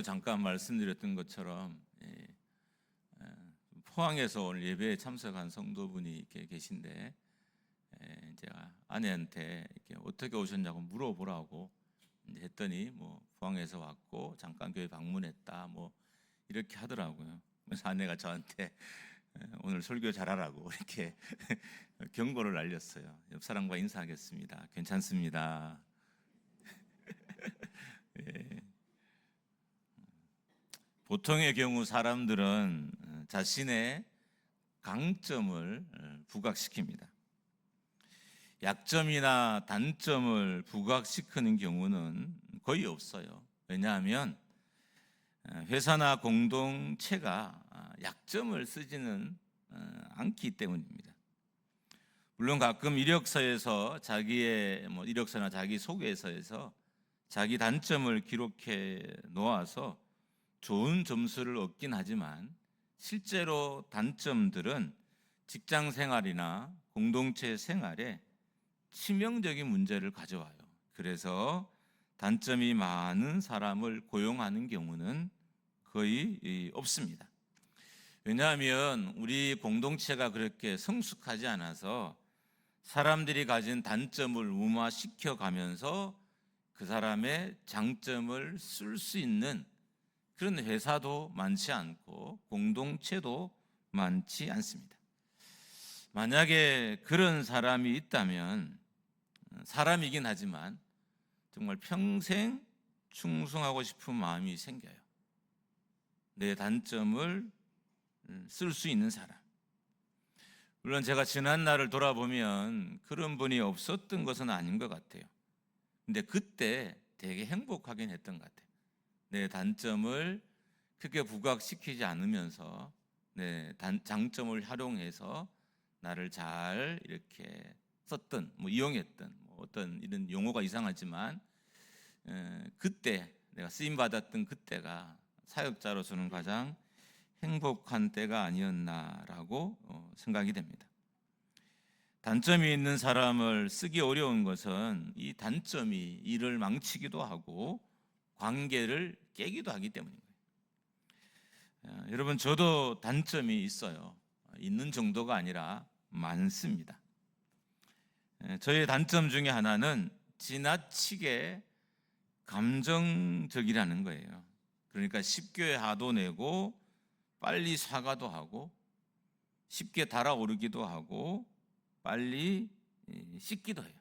잠깐 말씀드렸던 것처럼 포항에서 오늘 예배에 참석한 성도분이 이렇게 계신데, 제가 아내한테 이렇게 어떻게 오셨냐고 물어보라고 이제 했더니 포항에서 왔고 잠깐 교회 방문했다 이렇게 하더라고요. 그래서 아내가 저한테 오늘 설교 잘하라고 이렇게 경고를 날렸어요. 옆 사람과 인사하겠습니다. 괜찮습니다. 예. 보통의 경우 사람들은 자신의 강점을 부각시킵니다. 약점이나 단점을 부각시키는 경우는 거의 없어요. 왜냐하면 회사나 공동체가 약점을 쓰지는 않기 때문입니다. 물론 가끔 이력서에서 자기의 이력서나 자기소개서에서 자기 단점을 기록해 놓아서 좋은 점수를 얻긴 하지만 실제로 단점들은 직장 생활이나 공동체 생활에 치명적인 문제를 가져와요. 그래서 단점이 많은 사람을 고용하는 경우는 거의 없습니다. 왜냐하면 우리 공동체가 그렇게 성숙하지 않아서 사람들이 가진 단점을 무마시켜 가면서 그 사람의 장점을 쓸 수 있는 그런 회사도 많지 않고 공동체도 많지 않습니다. 만약에 그런 사람이 있다면 사람이긴 하지만 정말 평생 충성하고 싶은 마음이 생겨요. 내 단점을 쓸 수 있는 사람. 물론 제가 지난 날을 돌아보면 그런 분이 없었던 것은 아닌 것 같아요. 근데 그때 되게 행복하긴 했던 것 같아요. 내 단점을 크게 부각시키지 않으면서 내 장점을 활용해서 나를 잘 이렇게 썼던, 이용했던, 어떤 이런 용어가 이상하지만 그때 내가 쓰임 받았던 그때가 사역자로서는 가장 행복한 때가 아니었나라고 생각이 됩니다. 단점이 있는 사람을 쓰기 어려운 것은 이 단점이 일을 망치기도 하고 관계를 깨기도 하기 때문인 거예요. 여러분, 저도 단점이 있어요. 있는 정도가 아니라 많습니다. 저의 단점 중에 하나는 지나치게 감정적이라는 거예요. 그러니까 쉽게 화도 내고 빨리 사과도 하고 쉽게 달아오르기도 하고 빨리 씻기도 해요.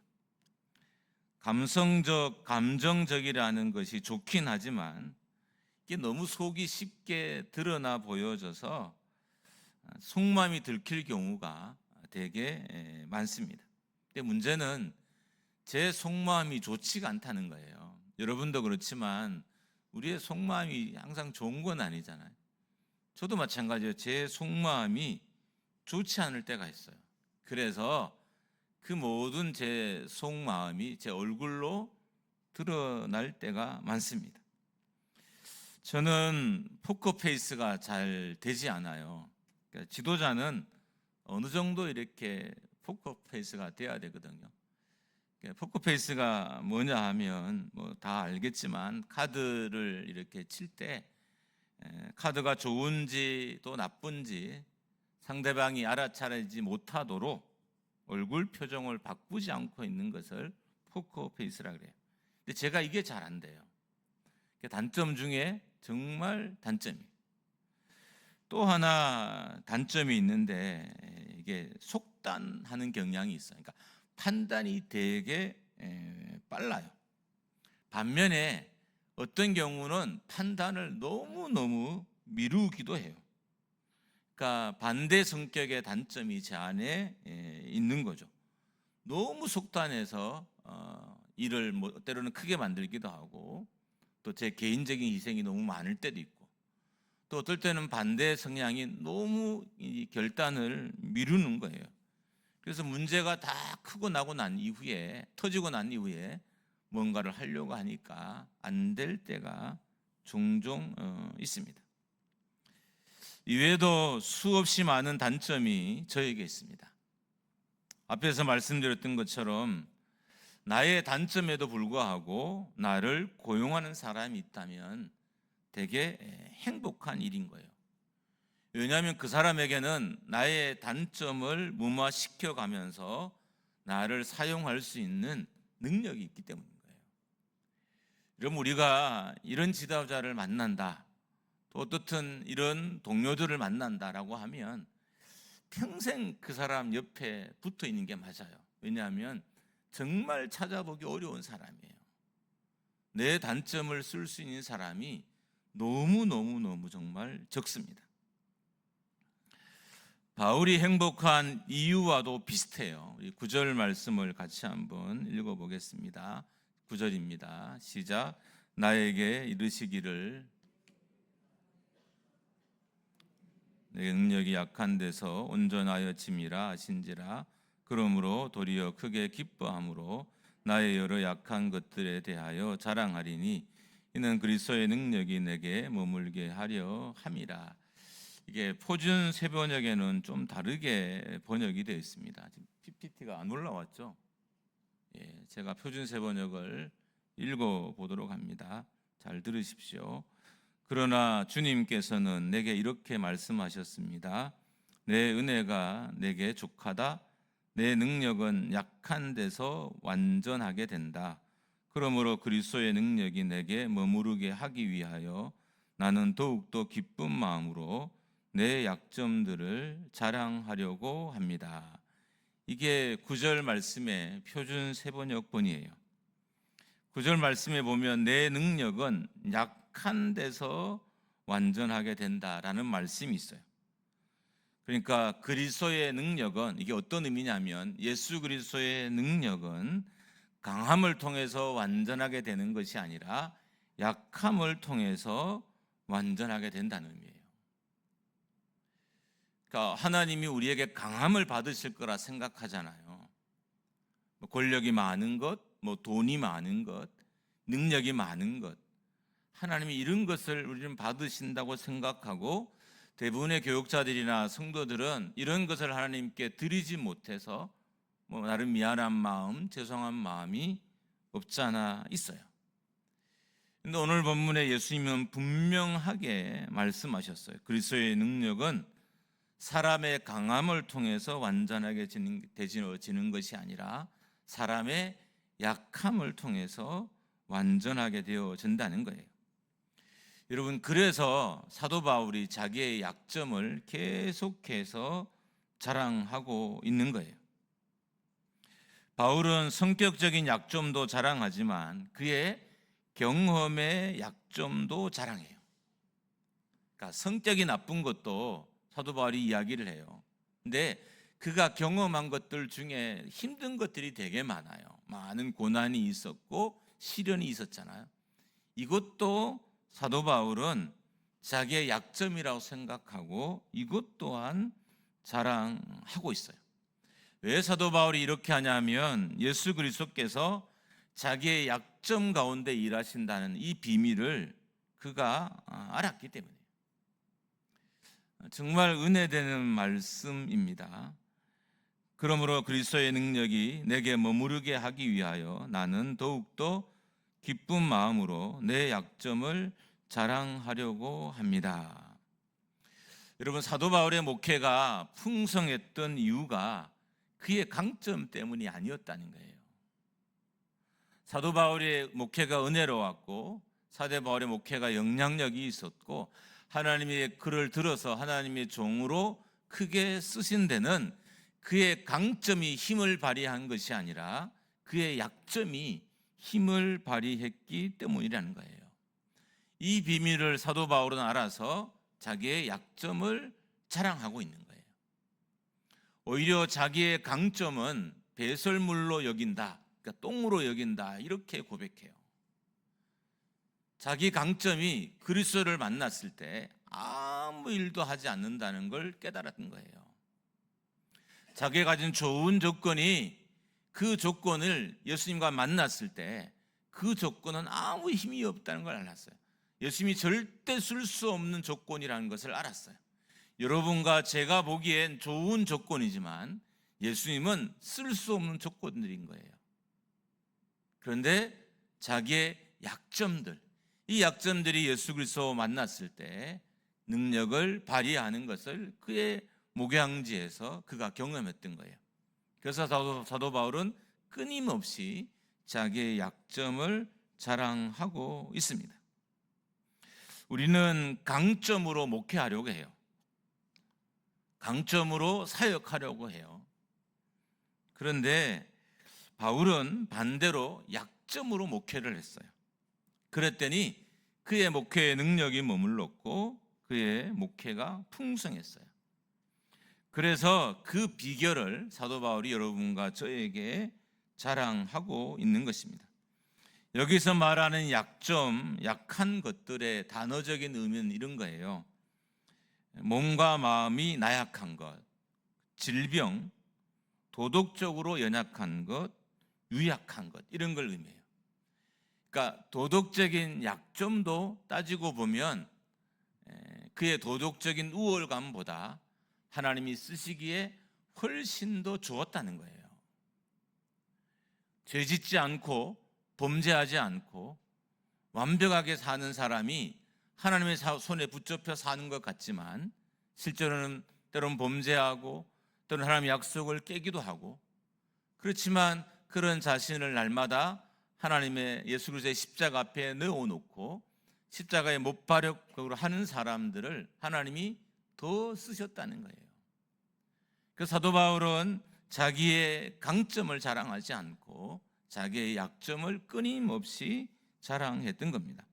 감정적이라는 것이 좋긴 하지만 이게 너무 속이 쉽게 드러나 보여져서 속마음이 들킬 경우가 되게 많습니다. 근데 문제는 제 속마음이 좋지가 않다는 거예요. 여러분도 그렇지만 우리의 속마음이 항상 좋은 건 아니잖아요. 저도 마찬가지예요. 제 속마음이 좋지 않을 때가 있어요. 그래서 그 모든 제 속마음이 제 얼굴로 드러날 때가 많습니다. 저는 포커페이스가 잘 되지 않아요. 그러니까 지도자는 어느 정도 이렇게 포커페이스가 돼야 되거든요. 포커페이스가 뭐냐 하면 다 알겠지만 카드를 이렇게 칠 때 카드가 좋은지 또 나쁜지 상대방이 알아차리지 못하도록 얼굴 표정을 바꾸지 않고 있는 것을 포커페이스라 그래요. 근데 제가 이게 잘 안 돼요. 단점 중에 정말 단점이에요. 또 하나 단점이 있는데 이게 속단하는 경향이 있어요. 그러니까 판단이 되게 빨라요. 반면에 어떤 경우는 판단을 너무너무 미루기도 해요. 그러니까 반대 성격의 단점이 제 안에 있는 거죠. 너무 속단해서 일을 때로는 크게 만들기도 하고 또 제 개인적인 희생이 너무 많을 때도 있고 또 어떨 때는 반대 성향이 너무 이 결단을 미루는 거예요. 그래서 문제가 다 크고 나고 난 이후에 터지고 난 이후에 뭔가를 하려고 하니까 안 될 때가 종종 있습니다. 이외에도 수없이 많은 단점이 저에게 있습니다. 앞에서 말씀드렸던 것처럼 나의 단점에도 불구하고 나를 고용하는 사람이 있다면 되게 행복한 일인 거예요. 왜냐하면 그 사람에게는 나의 단점을 무마시켜 가면서 나를 사용할 수 있는 능력이 있기 때문인 거예요. 그럼 우리가 이런 지도자를 만난다, 또 어떻든 이런 동료들을 만난다라고 하면 평생 그 사람 옆에 붙어 있는 게 맞아요. 왜냐하면 정말 찾아보기 어려운 사람이에요. 내 단점을 쓸 수 있는 사람이 너무 정말 적습니다. 바울이 행복한 이유와도 비슷해요. 9절 말씀을 같이 한번 읽어보겠습니다. 9절입니다. 시작. 나에게 이르시기를 내 능력이 약한 데서 온전하여 짐이라 하신지라. 그러므로 도리어 크게 기뻐함으로 나의 여러 약한 것들에 대하여 자랑하리니 이는 그리스도의 능력이 내게 머물게 하려 함이라. 이게 표준 세번역에는 좀 다르게 번역이 되어 있습니다. 지금 PPT가 안 올라왔죠? 제가 표준 세번역을 읽어보도록 합니다. 잘 들으십시오. 그러나 주님께서는 내게 이렇게 말씀하셨습니다. 내 은혜가 내게 족하다. 내 능력은 약한 데서 완전하게 된다. 그러므로 그리스도의 능력이 내게 머무르게 하기 위하여 나는 더욱더 기쁜 마음으로 내 약점들을 자랑하려고 합니다. 이게 9절 말씀의 표준 세번역본이에요. 9절 말씀에 보면 내 능력은 약한 데서 완전하게 된다라는 말씀이 있어요. 그러니까 그리스도의 능력은, 이게 어떤 의미냐면 예수 그리스도의 능력은 강함을 통해서 완전하게 되는 것이 아니라 약함을 통해서 완전하게 된다는 의미예요. 그러니까 하나님이 우리에게 강함을 받으실 거라 생각하잖아요. 권력이 많은 것, 돈이 많은 것, 능력이 많은 것, 하나님이 이런 것을 우리는 받으신다고 생각하고 대부분의 교육자들이나 성도들은 이런 것을 하나님께 드리지 못해서 나름 미안한 마음, 죄송한 마음이 없지 않아 있어요. 근데 오늘 본문에 예수님은 분명하게 말씀하셨어요. 그리스도의 능력은 사람의 강함을 통해서 완전하게 되어지는 것이 아니라 사람의 약함을 통해서 완전하게 되어진다는 거예요. 여러분, 그래서 사도 바울이 자기의 약점을 계속해서 자랑하고 있는 거예요. 바울은 성격적인 약점도 자랑하지만 그의 경험의 약점도 자랑해요. 그러니까 성격이 나쁜 것도 사도 바울이 이야기를 해요. 근데 그가 경험한 것들 중에 힘든 것들이 되게 많아요. 많은 고난이 있었고 시련이 있었잖아요. 이것도 사도 바울은 자기의 약점이라고 생각하고 이것 또한 자랑하고 있어요. 왜 사도 바울이 이렇게 하냐면 예수 그리스도께서 자기의 약점 가운데 일하신다는 이 비밀을 그가 알았기 때문이에요. 정말 은혜되는 말씀입니다. 그러므로 그리스도의 능력이 내게 머무르게 하기 위하여 나는 더욱더 기쁜 마음으로 내 약점을 자랑하려고 합니다. 여러분, 사도 바울의 목회가 풍성했던 이유가 그의 강점 때문이 아니었다는 거예요. 사도 바울의 목회가 은혜로웠고 사도 바울의 목회가 영향력이 있었고 하나님의 글을 들어서 하나님의 종으로 크게 쓰신 데는 그의 강점이 힘을 발휘한 것이 아니라 그의 약점이 힘을 발휘했기 때문이라는 거예요. 이 비밀을 사도 바울은 알아서 자기의 약점을 자랑하고 있는 거예요. 오히려 자기의 강점은 배설물로 여긴다, 그러니까 똥으로 여긴다, 이렇게 고백해요. 자기 강점이 그리스도를 만났을 때 아무 일도 하지 않는다는 걸 깨달았던 거예요. 자기가 가진 좋은 조건이 그 조건을 예수님과 만났을 때 그 조건은 아무 힘이 없다는 걸 알았어요. 예수님이 절대 쓸 수 없는 조건이라는 것을 알았어요. 여러분과 제가 보기엔 좋은 조건이지만 예수님은 쓸 수 없는 조건들인 거예요. 그런데 자기의 약점들, 이 약점들이 예수 그리스도 만났을 때 능력을 발휘하는 것을 그의 목양지에서 그가 경험했던 거예요. 그래서 사도 바울은 끊임없이 자기의 약점을 자랑하고 있습니다. 우리는 강점으로 목회하려고 해요. 강점으로 사역하려고 해요. 그런데 바울은 반대로 약점으로 목회를 했어요. 그랬더니 그의 목회의 능력이 머물렀고 그의 목회가 풍성했어요. 그래서 그 비결을 사도 바울이 여러분과 저에게 자랑하고 있는 것입니다. 여기서 말하는 약점, 약한 것들의 단어적인 의미는 이런 거예요. 몸과 마음이 나약한 것, 질병, 도덕적으로 연약한 것, 유약한 것, 이런 걸 의미해요. 그러니까 도덕적인 약점도 따지고 보면 그의 도덕적인 우월감보다 하나님이 쓰시기에 훨씬 더 좋았다는 거예요. 죄짓지 않고 범죄하지 않고 완벽하게 사는 사람이 하나님의 손에 붙잡혀 사는 것 같지만 실제로는 때로는 범죄하고 또는 하나님의 약속을 깨기도 하고, 그렇지만 그런 자신을 날마다 하나님의 예수 그리스도의 십자가 앞에 넣어놓고 십자가에 못 박으려 하는 사람들을 하나님이 더 쓰셨다는 거예요. 그래서 사도 바울은 자기의 강점을 자랑하지 않고 자기의 약점을 끊임없이 자랑했던 겁니다.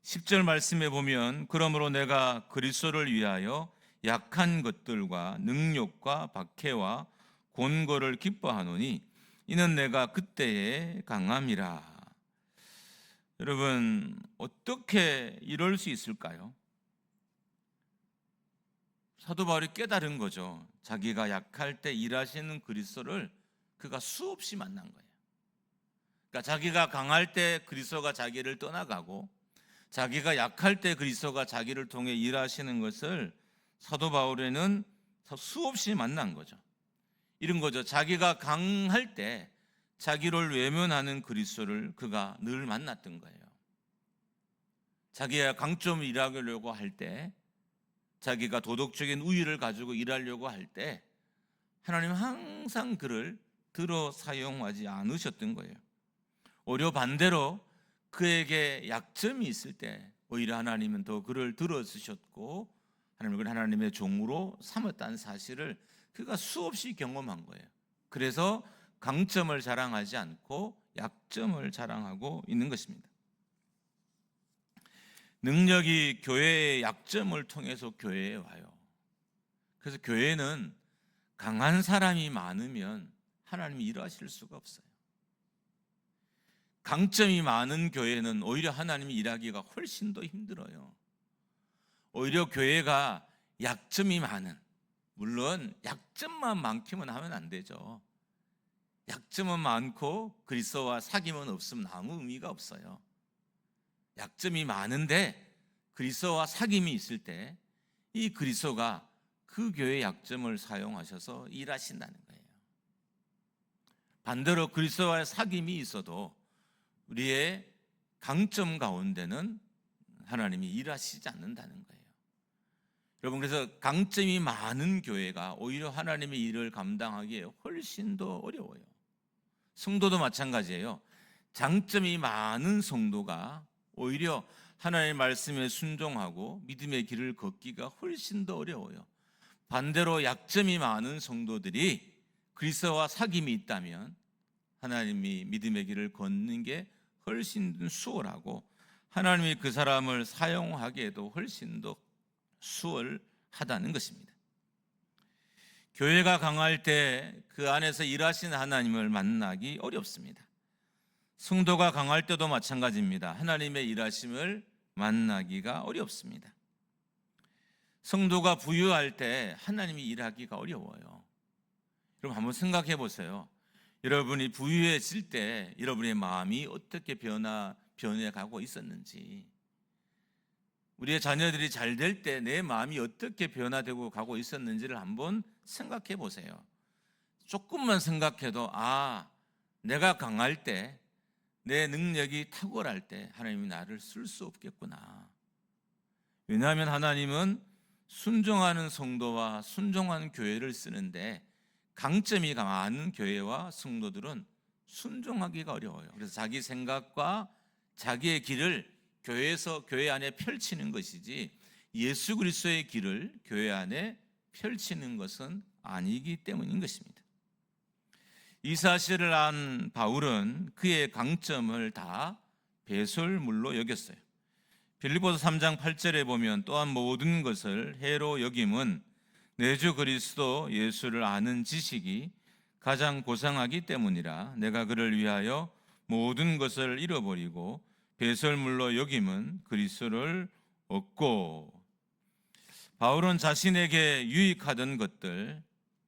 10절 말씀에 보면 그러므로 내가 그리스도를 위하여 약한 것들과 능욕과 박해와 곤고를 기뻐하노니 이는 내가 그때에 강함이라. 여러분, 어떻게 이럴 수 있을까요? 사도 바울이 깨달은 거죠. 자기가 약할 때 일하시는 그리스도를 그가 수없이 만난 거예요. 그러니까 자기가 강할 때 그리스도가 자기를 떠나가고 자기가 약할 때 그리스도가 자기를 통해 일하시는 것을 사도 바울에는 수없이 만난 거죠. 이런 거죠. 자기가 강할 때 자기를 외면하는 그리스도를 그가 늘 만났던 거예요. 자기가 강점을 일하려고 할 때, 자기가 도덕적인 우위를 가지고 일하려고 할 때 하나님은 항상 그를 들어 사용하지 않으셨던 거예요. 오히려 반대로 그에게 약점이 있을 때 오히려 하나님은 더 그를 들어 쓰셨고 하나님은 하나님의 종으로 삼았다는 사실을 그가 수없이 경험한 거예요. 그래서 강점을 자랑하지 않고 약점을 자랑하고 있는 것입니다. 능력이 교회의 약점을 통해서 교회에 와요. 그래서 교회는 강한 사람이 많으면 하나님이 일하실 수가 없어요. 강점이 많은 교회는 오히려 하나님이 일하기가 훨씬 더 힘들어요. 오히려 교회가 약점이 많은, 물론 약점만 많기만 하면 안 되죠. 약점은 많고 그리스도와 사귐은 없으면 아무 의미가 없어요. 약점이 많은데 그리스도와 사귐이 있을 때 이 그리스도가 그 교회의 약점을 사용하셔서 일하신다는 거예요. 반대로 그리스도와의 사귐이 있어도 우리의 강점 가운데는 하나님이 일하시지 않는다는 거예요. 여러분, 그래서 강점이 많은 교회가 오히려 하나님의 일을 감당하기에 훨씬 더 어려워요. 성도도 마찬가지예요. 장점이 많은 성도가 오히려 하나님의 말씀에 순종하고 믿음의 길을 걷기가 훨씬 더 어려워요. 반대로 약점이 많은 성도들이 그리스도와 사귐이 있다면 하나님이 믿음의 길을 걷는 게 훨씬 수월하고 하나님이 그 사람을 사용하기에도 훨씬 더 수월하다는 것입니다. 교회가 강할 때 그 안에서 일하시는 하나님을 만나기 어렵습니다. 성도가 강할 때도 마찬가지입니다. 하나님의 일하심을 만나기가 어렵습니다. 성도가 부유할 때 하나님이 일하기가 어려워요. 여러분 한번 생각해 보세요. 여러분이 부유해질 때 여러분의 마음이 어떻게 변해가고 있었는지, 우리의 자녀들이 잘 될 때 내 마음이 어떻게 변화되고 가고 있었는지를 한번 생각해 보세요. 조금만 생각해도 내가 강할 때 내 능력이 탁월할 때 하나님이 나를 쓸 수 없겠구나. 왜냐하면 하나님은 순종하는 성도와 순종하는 교회를 쓰는데 강점이 많은 교회와 성도들은 순종하기가 어려워요. 그래서 자기 생각과 자기의 길을 교회 안에 펼치는 것이지 예수 그리스도의 길을 교회 안에 펼치는 것은 아니기 때문인 것입니다. 이 사실을 안 바울은 그의 강점을 다 배설물로 여겼어요. 빌립보서 3장 8절에 보면 또한 모든 것을 해로 여김은 내 주 그리스도 예수를 아는 지식이 가장 고상하기 때문이라. 내가 그를 위하여 모든 것을 잃어버리고 배설물로 여김은 그리스도를 얻고. 바울은 자신에게 유익하던 것들,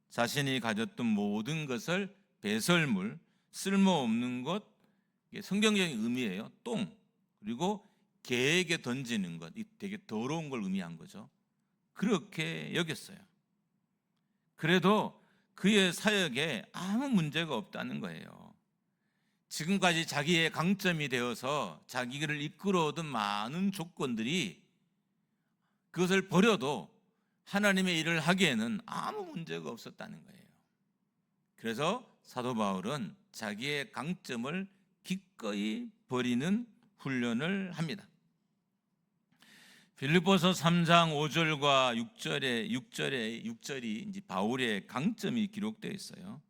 자신이 가졌던 모든 것을 배설물, 쓸모없는 것, 이게 성경적인 의미예요. 똥, 그리고 개에게 던지는 것, 되게 더러운 걸 의미한 거죠. 그렇게 여겼어요. 그래도 그의 사역에 아무 문제가 없다는 거예요. 지금까지 자기의 강점이 되어서 자기를 이끌어오던 많은 조건들이 그것을 버려도 하나님의 일을 하기에는 아무 문제가 없었다는 거예요. 그래서 사도 바울은 자기의 강점을 기꺼이 버리는 훈련을 합니다. 빌립보서 3장 5절과 6절이 이제 바울의 강점이 기록되어 있어요.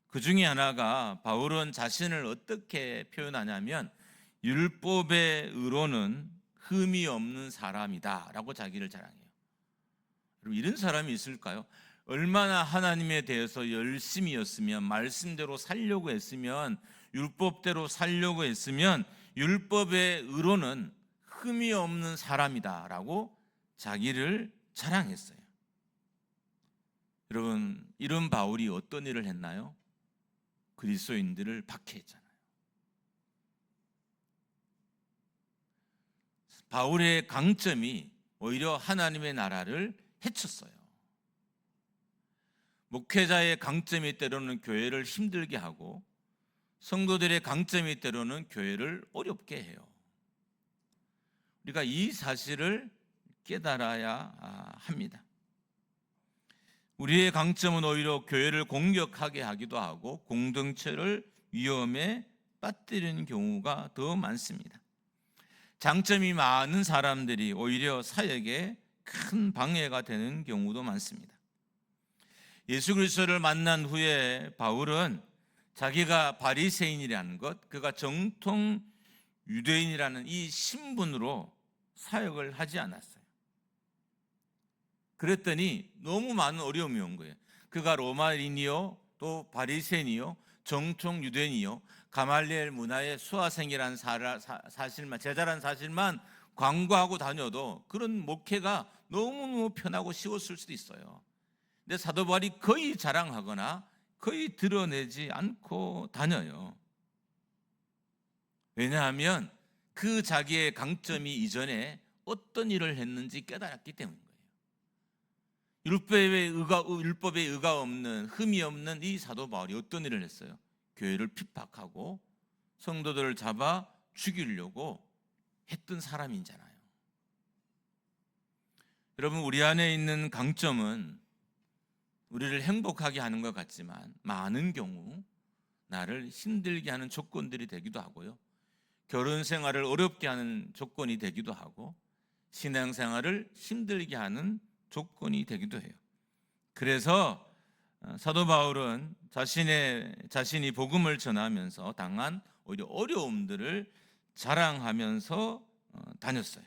그 중에 하나가 바울은 자신을 어떻게 표현하냐면 율법의 의로는 흠이 없는 사람이다라고 자기를 자랑해요. 여러분, 이런 사람이 있을까요? 얼마나 하나님에 대해서 열심이었으면, 말씀대로 살려고 했으면, 율법대로 살려고 했으면 율법의 의로는 흠이 없는 사람이다라고 자기를 자랑했어요. 여러분, 이런 바울이 어떤 일을 했나요? 그리스도인들을 박해했잖아요. 바울의 강점이 오히려 하나님의 나라를 해쳤어요. 목회자의 강점이 때로는 교회를 힘들게 하고 성도들의 강점이 때로는 교회를 어렵게 해요. 우리가 이 사실을 깨달아야 합니다. 우리의 강점은 오히려 교회를 공격하게 하기도 하고 공동체를 위험에 빠뜨리는 경우가 더 많습니다. 장점이 많은 사람들이 오히려 사역에 큰 방해가 되는 경우도 많습니다. 예수 그리스도를 만난 후에 바울은 자기가 바리새인이라는 것, 그가 정통 유대인이라는 이 신분으로 사역을 하지 않았어요. 그랬더니 너무 많은 어려움이 온 거예요. 그가 로마인이요, 또 바리새인이요, 정통 유대인이요, 가말리엘 문화의 수화생이라는 사실만, 제자라는 사실만 광고하고 다녀도 그런 목회가 너무너무 편하고 쉬웠을 수도 있어요. 근데 사도 바울이 거의 자랑하거나 거의 드러내지 않고 다녀요. 왜냐하면 그 자기의 강점이 이전에 어떤 일을 했는지 깨달았기 때문인 거예요. 율법의 의가 없는, 흠이 없는 이 사도 바울이 어떤 일을 했어요? 교회를 핍박하고 성도들을 잡아 죽이려고 했던 사람이잖아요. 여러분, 우리 안에 있는 강점은 우리를 행복하게 하는 것 같지만 많은 경우 나를 힘들게 하는 조건들이 되기도 하고요. 결혼 생활을 어렵게 하는 조건이 되기도 하고 신앙 생활을 힘들게 하는 조건이 되기도 해요. 그래서 사도 바울은 자신이 복음을 전하면서 당한 오히려 어려움들을 자랑하면서 다녔어요.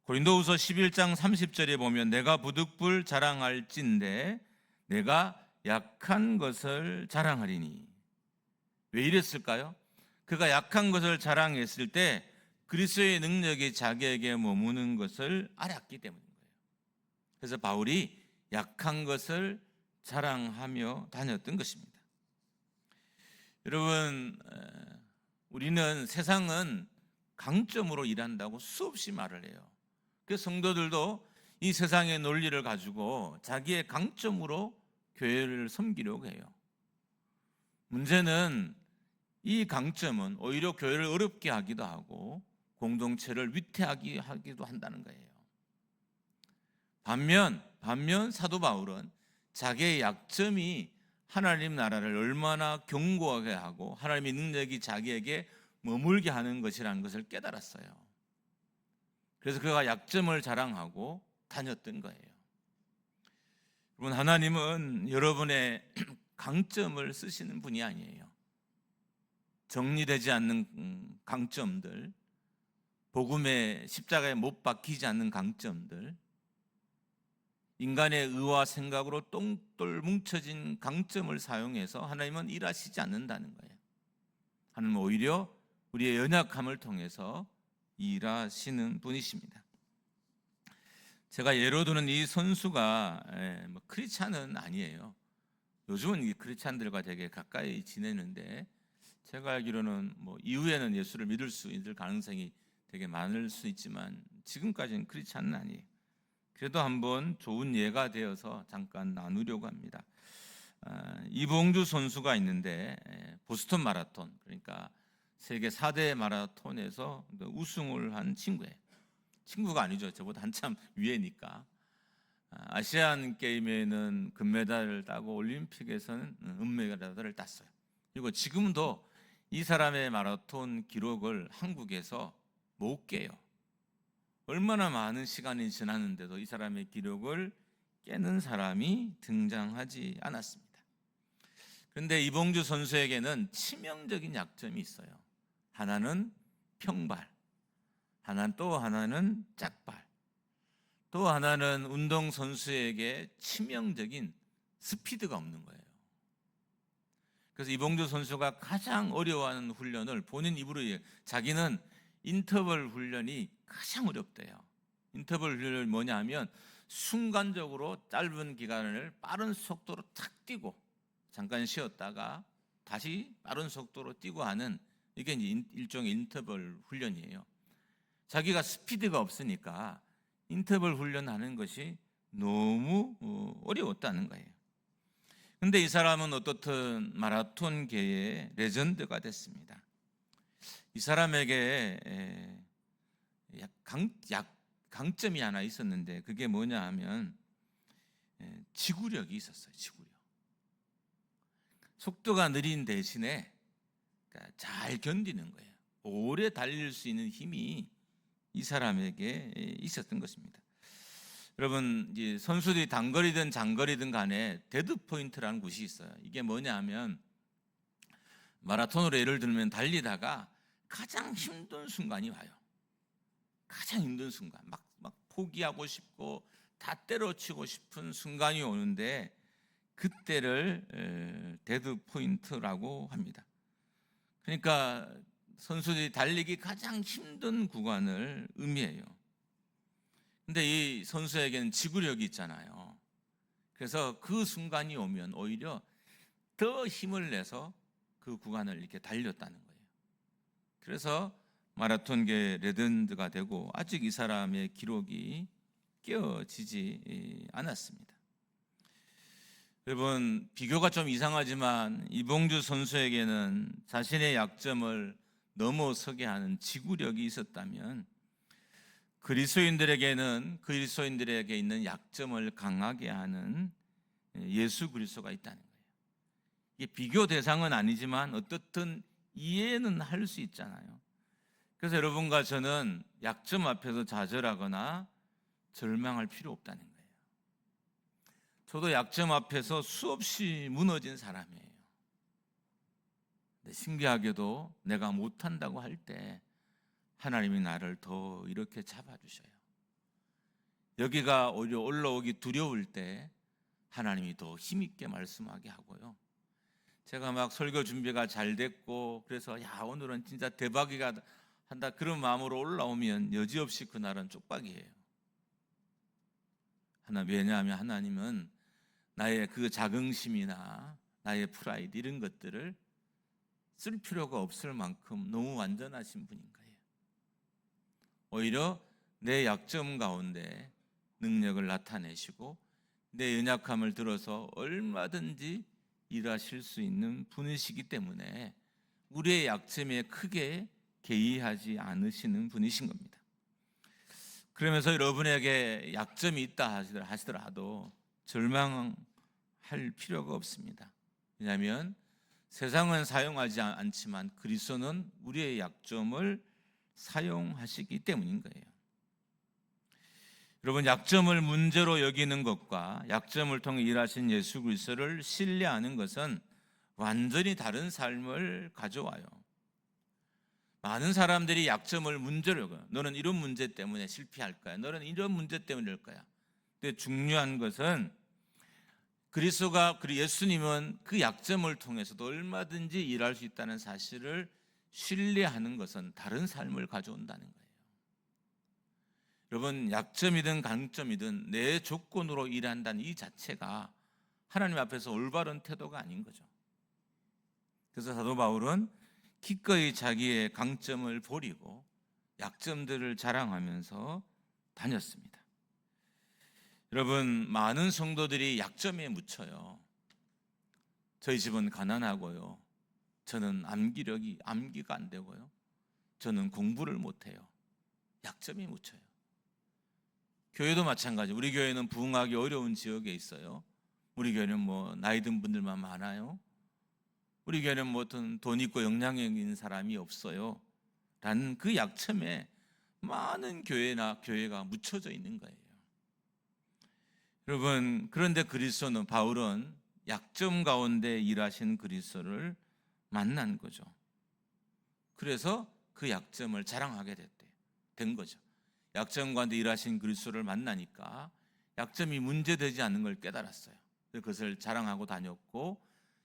고린도후서 11장 30절에 보면 내가 부득불 자랑할진대 내가 약한 것을 자랑하리니. 왜 이랬을까요? 그가 약한 것을 자랑했을 때 그리스도의 능력이 자기에게 머무는 것을 알았기 때문인 거예요. 그래서 바울이 약한 것을 자랑하며 다녔던 것입니다. 여러분, 우리는 세상은 강점으로 일한다고 수없이 말을 해요. 그래서 성도들도 이 세상의 논리를 가지고 자기의 강점으로 교회를 섬기려고 해요. 문제는 이 강점은 오히려 교회를 어렵게 하기도 하고 공동체를 위태하기도 한다는 거예요. 반면 사도 바울은 자기의 약점이 하나님 나라를 얼마나 견고하게 하고 하나님의 능력이 자기에게 머물게 하는 것이라는 것을 깨달았어요. 그래서 그가 약점을 자랑하고 다녔던 거예요. 여러분, 하나님은 여러분의 강점을 쓰시는 분이 아니에요. 정리되지 않는 강점들, 복음의 십자가에 못 박히지 않는 강점들, 인간의 의와 생각으로 똥돌 뭉쳐진 강점을 사용해서 하나님은 일하시지 않는다는 거예요. 하나님은 오히려 우리의 연약함을 통해서 일하시는 분이십니다. 제가 예로 드는 이 선수가 크리스찬은 아니에요. 요즘은 이 크리스찬들과 되게 가까이 지내는데 제가 알기로는 이후에는 예수를 믿을 수 있을 가능성이 되게 많을 수 있지만 지금까지는 크리스찬은 아니에요. 그래도 한번 좋은 예가 되어서 잠깐 나누려고 합니다. 이봉주 선수가 있는데 보스턴 마라톤, 그러니까 세계 4대 마라톤에서 우승을 한 친구예요. 친구가 아니죠. 저보다 한참 위에니까. 아시안 게임에는 금메달을 따고 올림픽에서는 은메달을 땄어요. 그리고 지금도 이 사람의 마라톤 기록을 한국에서 못 깨요. 얼마나 많은 시간이 지났는데도 이 사람의 기록을 깨는 사람이 등장하지 않았습니다. 그런데 이봉주 선수에게는 치명적인 약점이 있어요. 하나는 평발, 또 하나는 짝발, 또 하나는 운동선수에게 치명적인 스피드가 없는 거예요. 그래서 이봉주 선수가 가장 어려워하는 훈련을 본인 입으로 얘기해요. 자기는 인터벌 훈련이 가장 어렵대요. 인터벌 훈련이 뭐냐 하면 순간적으로 짧은 기간을 빠른 속도로 탁 뛰고 잠깐 쉬었다가 다시 빠른 속도로 뛰고 하는, 이게 이제 일종의 인터벌 훈련이에요. 자기가 스피드가 없으니까 인터벌 훈련하는 것이 너무 어려웠다는 거예요. 근데 이 사람은 어떻든 마라톤계의 레전드가 됐습니다. 이 사람에게 강점이 하나 있었는데 그게 뭐냐 하면 지구력이 있었어요. 지구력. 속도가 느린 대신에 잘 견디는 거예요. 오래 달릴 수 있는 힘이 이 사람에게 있었던 것입니다. 여러분, 이제 선수들이 단거리든 장거리든 간에 데드 포인트라는 곳이 있어요. 이게 뭐냐 하면 마라톤으로 예를 들면 달리다가 가장 힘든 순간이 와요. 가장 힘든 순간, 막 포기하고 싶고 다 때려치고 싶은 순간이 오는데 그때를 데드 포인트라고 합니다. 그러니까 선수들이 달리기 가장 힘든 구간을 의미해요. 근데 이 선수에게는 지구력이 있잖아요. 그래서 그 순간이 오면 오히려 더 힘을 내서 그 구간을 이렇게 달렸다는 거예요. 그래서 마라톤계 레전드가 되고 아직 이 사람의 기록이 깨어지지 않았습니다. 여러분, 비교가 좀 이상하지만 이봉주 선수에게는 자신의 약점을 넘어서게 하는 지구력이 있었다면 그리스도인들에게 있는 약점을 강하게 하는 예수 그리스도가 있다는 거예요. 이게 비교 대상은 아니지만 어떻든 이해는 할 수 있잖아요. 그래서 여러분과 저는 약점 앞에서 좌절하거나 절망할 필요 없다는 거예요. 저도 약점 앞에서 수없이 무너진 사람이에요. 신기하게도 내가 못한다고 할 때 하나님이 나를 더 이렇게 잡아주셔요. 여기가 오히려 올라오기 두려울 때 하나님이 더 힘있게 말씀하게 하고요. 제가 막 설교 준비가 잘 됐고 그래서 오늘은 진짜 대박이가 한다 그런 마음으로 올라오면 여지없이 그날은 쪽박이에요. 왜냐하면 하나님은 나의 그 자긍심이나 나의 프라이드 이런 것들을 쓸 필요가 없을 만큼 너무 완전하신 분인 거예요. 오히려 내 약점 가운데 능력을 나타내시고 내 연약함을 들어서 얼마든지 일하실 수 있는 분이시기 때문에 우리의 약점에 크게 개의하지 않으시는 분이신 겁니다. 그러면서 여러분에게 약점이 있다 하시더라도 절망할 필요가 없습니다. 왜냐하면 세상은 사용하지 않지만 그리스도는 우리의 약점을 사용하시기 때문인 거예요. 여러분, 약점을 문제로 여기는 것과 약점을 통해 일하신 예수 그리스도를 신뢰하는 것은 완전히 다른 삶을 가져와요. 많은 사람들이 약점을 문제로 여겨요. 너는 이런 문제 때문에 실패할 거야. 너는 이런 문제 때문에 이럴 거야. 근데 중요한 것은 그리스도가, 예수님은 그 약점을 통해서도 얼마든지 일할 수 있다는 사실을 신뢰하는 것은 다른 삶을 가져온다는 거예요. 여러분, 약점이든 강점이든 내 조건으로 일한다는 이 자체가 하나님 앞에서 올바른 태도가 아닌 거죠. 그래서 사도 바울은 기꺼이 자기의 강점을 버리고 약점들을 자랑하면서 다녔습니다. 여러분, 많은 성도들이 약점에 묻혀요. 저희 집은 가난하고요. 저는 암기가 안 되고요. 저는 공부를 못해요. 약점에 묻혀요. 교회도 마찬가지. 우리 교회는 부흥하기 어려운 지역에 있어요. 우리 교회는 나이 든 분들만 많아요. 우리 교회는 돈 있고 영향력 있는 사람이 없어요. 라는 그 약점에 많은 교회가 묻혀져 있는 거예요. 여러분, 그런데 바울은 약점 가운데 일하신 그리스도를 만난 거죠. 그래서 그 약점을 자랑하게 된 거죠. 약점 가운데 일하신 그리스도를 만나니까 약점이 문제되지 않는 걸 깨달았어요. 그것을 자랑하고 다녔고,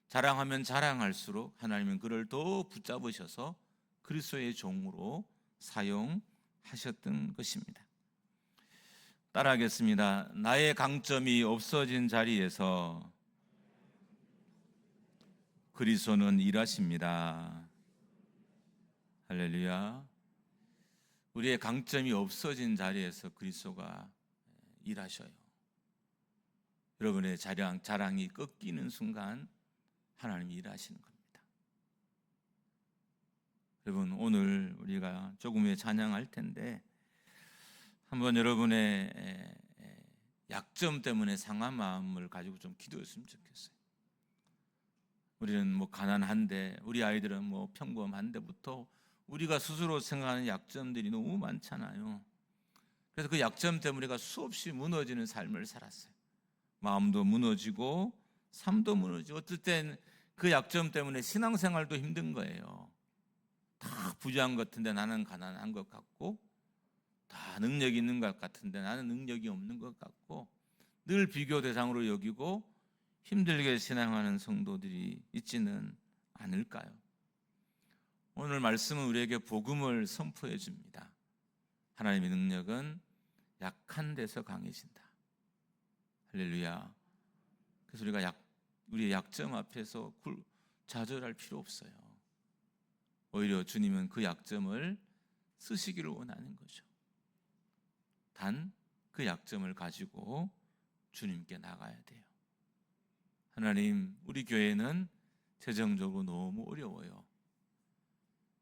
자랑하면 자랑할수록 하나님은 그를 더 붙잡으셔서 그리스도의 종으로 사용하셨던 것입니다. 따라하겠습니다. 나의 강점이 없어진 자리에서 그리스도는 일하십니다. 할렐루야. 우리의 강점이 없어진 자리에서 그리스도가 일하셔요. 여러분의 자랑이 꺾이는 순간 하나님이 일하시는 겁니다. 여러분, 오늘 우리가 조금 후에 찬양할 텐데 한번 여러분의 약점 때문에 상한 마음을 가지고 좀 기도했으면 좋겠어요. 우리는 가난한데, 우리 아이들은 평범한데부터 우리가 스스로 생각하는 약점들이 너무 많잖아요. 그래서 그 약점 때문에 우리가 수없이 무너지는 삶을 살았어요. 마음도 무너지고 삶도 무너지고, 어떨 땐 그 약점 때문에 신앙생활도 힘든 거예요. 다 부유한 것 같은데 나는 가난한 것 같고, 다 능력이 있는 것 같은데 나는 능력이 없는 것 같고, 늘 비교 대상으로 여기고 힘들게 신앙하는 성도들이 있지는 않을까요? 오늘 말씀은 우리에게 복음을 선포해 줍니다. 하나님의 능력은 약한 데서 강해진다. 할렐루야. 그래서 우리의 약점 앞에서 좌절할 필요 없어요. 오히려 주님은 그 약점을 쓰시기를 원하는 거죠. 단 그 약점을 가지고 주님께 나가야 돼요. 하나님, 우리 교회는 재정적으로 너무 어려워요.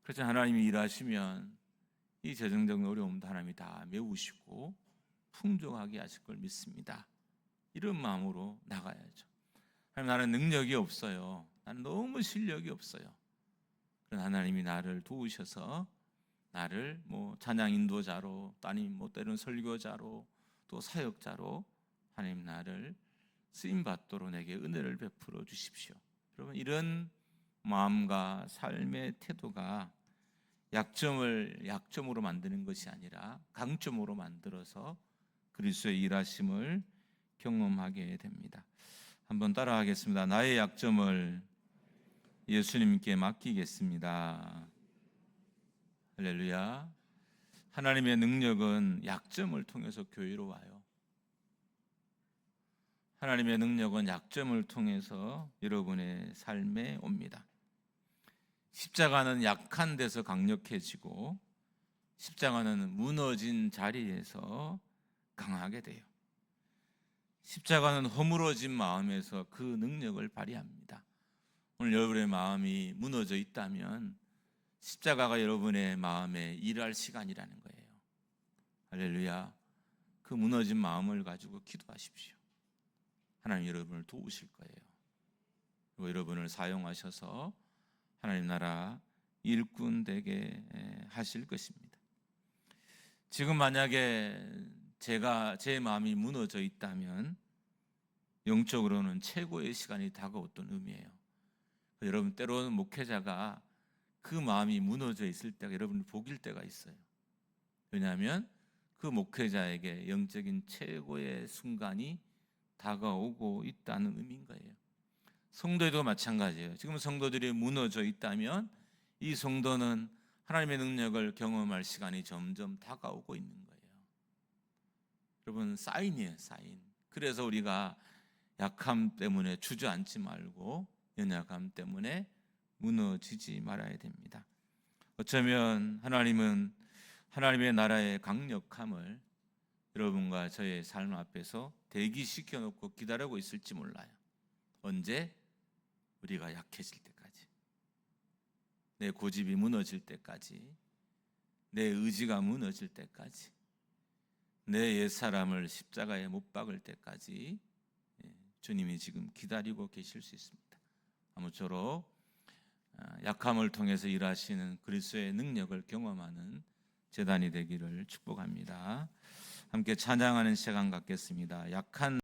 그래서 하나님이 일하시면 이 재정적 어려움도 하나님이 다 메우시고 풍족하게 하실 걸 믿습니다. 이런 마음으로 나가야죠. 하나님, 나는 능력이 없어요. 나는 너무 실력이 없어요. 그러나 하나님이 나를 도우셔서 나를 찬양 인도자로, 또 아니면 때로는 설교자로, 또 사역자로 하나님 나를 쓰임 받도록 내게 은혜를 베풀어 주십시오. 여러분, 이런 마음과 삶의 태도가 약점을 약점으로 만드는 것이 아니라 강점으로 만들어서 그리스도의 일하심을 경험하게 됩니다. 한번 따라하겠습니다. 나의 약점을 예수님께 맡기겠습니다. 할렐루야. 하나님의 능력은 약점을 통해서 교회로 와요. 하나님의 능력은 약점을 통해서 여러분의 삶에 옵니다. 십자가는 약한 데서 강력해지고, 십자가는 무너진 자리에서 강하게 돼요. 십자가는 허물어진 마음에서 그 능력을 발휘합니다. 오늘 여러분의 마음이 무너져 있다면 십자가가 여러분의 마음에 일할 시간이라는 거예요. 할렐루야. 그 무너진 마음을 가지고 기도하십시오. 하나님 여러분을 도우실 거예요. 그리고 여러분을 사용하셔서 하나님 나라 일꾼 되게 하실 것입니다. 지금 만약에 제 마음이 무너져 있다면 영적으로는 최고의 시간이 다가왔던 의미예요. 여러분 때로는 목회자가 그 마음이 무너져 있을 때가 여러분을 복일 때가 있어요. 왜냐하면 그 목회자에게 영적인 최고의 순간이 다가오고 있다는 의미인 거예요. 성도에도 마찬가지예요. 지금 성도들이 무너져 있다면 이 성도는 하나님의 능력을 경험할 시간이 점점 다가오고 있는 거예요. 여러분 사인이에요, 사인. 그래서 우리가 약함 때문에 주저앉지 말고 연약함 때문에 무너지지 말아야 됩니다. 어쩌면 하나님은 하나님의 나라의 강력함을 여러분과 저의 삶 앞에서 대기시켜 놓고 기다리고 있을지 몰라요. 언제? 우리가 약해질 때까지, 내 고집이 무너질 때까지, 내 의지가 무너질 때까지, 내 옛사람을 십자가에 못 박을 때까지 주님이 지금 기다리고 계실 수 있습니다. 아무쪼록 약함을 통해서 일하시는 그리스도의 능력을 경험하는 제단이 되기를 축복합니다. 함께 찬양하는 시간 갖겠습니다. 약한